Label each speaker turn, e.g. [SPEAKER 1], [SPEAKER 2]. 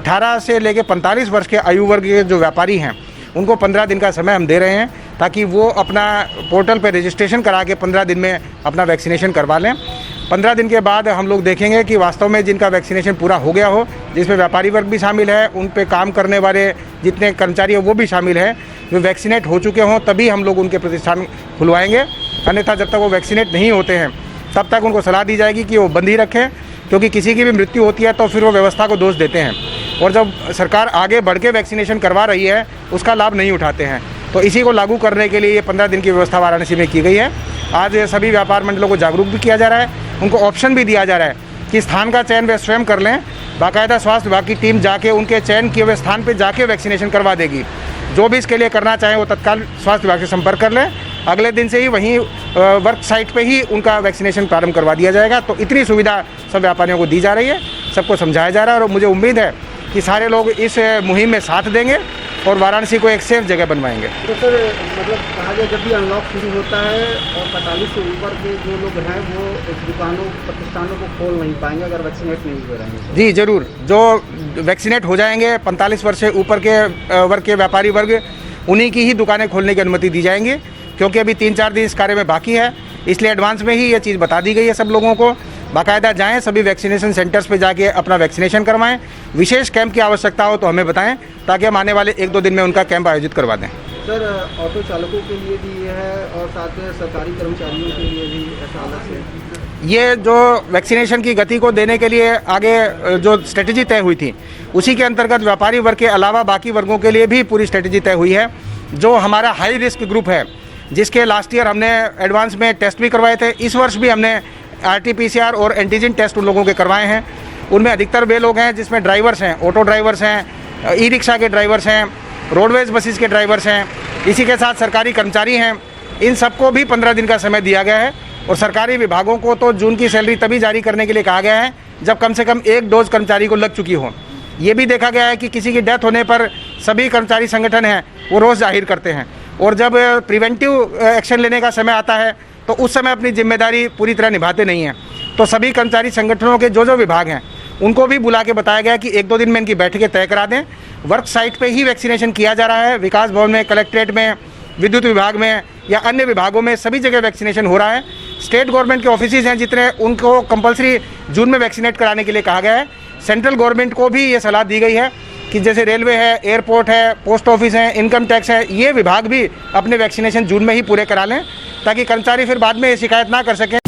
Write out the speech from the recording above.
[SPEAKER 1] 18 से लेकर 45 वर्ष के आयु वर्ग के जो व्यापारी हैं उनको 15 दिन का समय हम दे रहे हैं, ताकि वो अपना पोर्टल पर रजिस्ट्रेशन करा के 15 दिन में अपना वैक्सीनेशन करवा लें। 15 दिन के बाद हम लोग देखेंगे कि वास्तव में जिनका वैक्सीनेशन पूरा हो गया हो, जिसमें व्यापारी वर्ग भी शामिल है, उन पे काम करने वाले जितने कर्मचारी हैं वो भी शामिल हैं, वे वैक्सीनेट हो चुके हों, तभी हम लोग उनके प्रतिष्ठान खुलवाएंगे। अन्यथा जब तक वो वैक्सीनेट नहीं होते हैं तब तक उनको सलाह दी जाएगी कि वो बंद ही रखें, क्योंकि किसी की भी मृत्यु होती है तो फिर वो व्यवस्था को दोष देते हैं, और जब सरकार आगे बढ़ के वैक्सीनेशन करवा रही है उसका लाभ नहीं उठाते हैं। तो इसी को लागू करने के लिए ये 15 दिन की व्यवस्था वाराणसी में की गई है। आज सभी व्यापार मंडलों को जागरूक भी किया जा रहा है, उनको ऑप्शन भी दिया जा रहा है कि स्थान का चयन वे स्वयं कर लें। बाकायदा स्वास्थ्य विभाग की टीम जाके उनके चयन किए हुए स्थान पर जाके वैक्सीनेशन करवा देगी। जो भी इसके लिए करना चाहें वो तत्काल स्वास्थ्य विभाग से संपर्क कर लें। अगले दिन से ही वहीं वर्क साइट पे ही उनका वैक्सीनेशन प्रारंभ करवा दिया जाएगा। तो इतनी सुविधा सब व्यापारियों को दी जा रही है, सबको समझाया जा रहा है, और मुझे उम्मीद है कि सारे लोग इस मुहिम में साथ देंगे और वाराणसी को एक सेफ जगह बनवाएंगे।
[SPEAKER 2] तो सर मतलब कहा जाए जब भी अनलॉक शुरू होता है और 45 से ऊपर के जो लोग हैं वो दुकानों प्रतिष्ठानों को खोल नहीं पाएंगे अगर वैक्सीनेट नहीं हुए रहेंगे।
[SPEAKER 1] जी ज़रूर, जो वैक्सीनेट हो जाएंगे 45 वर्ष से ऊपर के वर्ग के व्यापारी वर्ग, उन्हीं की ही दुकानें खोलने की अनुमति दी जाएंगी, क्योंकि अभी 3-4 दिन इस कार्य में बाकी है, इसलिए एडवांस में ही ये चीज़ बता दी गई है सब लोगों को। बाकायदा जाएं, सभी वैक्सीनेशन सेंटर्स पे जाके अपना वैक्सीनेशन करवाएं। विशेष कैंप की आवश्यकता हो तो हमें बताएं, ताकि हम आने वाले 1-2 दिन में उनका कैंप आयोजित करवा दें।
[SPEAKER 2] सर ऑटो चालकों के लिए भी ये है और साथ में सरकारी कर्मचारियों के लिए भी ऐसा अलग से
[SPEAKER 1] ये जो वैक्सीनेशन की गति को देने के लिए आगे जो स्ट्रेटजी तय हुई थी, उसी के अंतर्गत व्यापारी वर्ग के अलावा बाकी वर्गों के लिए भी पूरी स्ट्रेटजी तय हुई है। जो हमारा हाई रिस्क ग्रुप है, जिसके लास्ट ईयर हमने एडवांस में टेस्ट भी करवाए थे, इस वर्ष भी हमने RT-PCR और एंटीजन टेस्ट उन लोगों के करवाए हैं। उनमें अधिकतर वे लोग हैं जिसमें ड्राइवर्स हैं, ऑटो ड्राइवर्स हैं, ई-रिक्शा के ड्राइवर्स हैं, रोडवेज बसेस के ड्राइवर्स हैं, इसी के साथ सरकारी कर्मचारी हैं। इन सबको भी 15 दिन का समय दिया गया है, और सरकारी विभागों को तो जून की सैलरी तभी जारी करने के लिए कहा गया है जब कम से कम 1 डोज कर्मचारी को लग चुकी हो। ये भी देखा गया है कि किसी की डेथ होने पर सभी कर्मचारी संगठन हैं वो रोज़ जाहिर करते हैं, और जब प्रिवेंटिव एक्शन लेने का समय आता है तो उस समय अपनी जिम्मेदारी पूरी तरह निभाते नहीं हैं। तो सभी कर्मचारी संगठनों के जो विभाग हैं उनको भी बुला के बताया गया कि 1-2 दिन में इनकी बैठकें तय करा दें। वर्क साइट पे ही वैक्सीनेशन किया जा रहा है, विकास भवन में, कलेक्ट्रेट में, विद्युत विभाग में या अन्य विभागों में, सभी जगह वैक्सीनेशन हो रहा है। स्टेट गवर्नमेंट के ऑफिस हैं जितने, उनको कंपलसरी जून में वैक्सीनेट कराने के लिए कहा गया है। सेंट्रल गवर्नमेंट को भी ये सलाह दी गई है कि जैसे रेलवे है, एयरपोर्ट है, पोस्ट ऑफिस है, इनकम टैक्स है, ये विभाग भी अपने वैक्सीनेशन जून में ही पूरे करा लें, ताकि कर्मचारी फिर बाद में ये शिकायत ना कर सकें।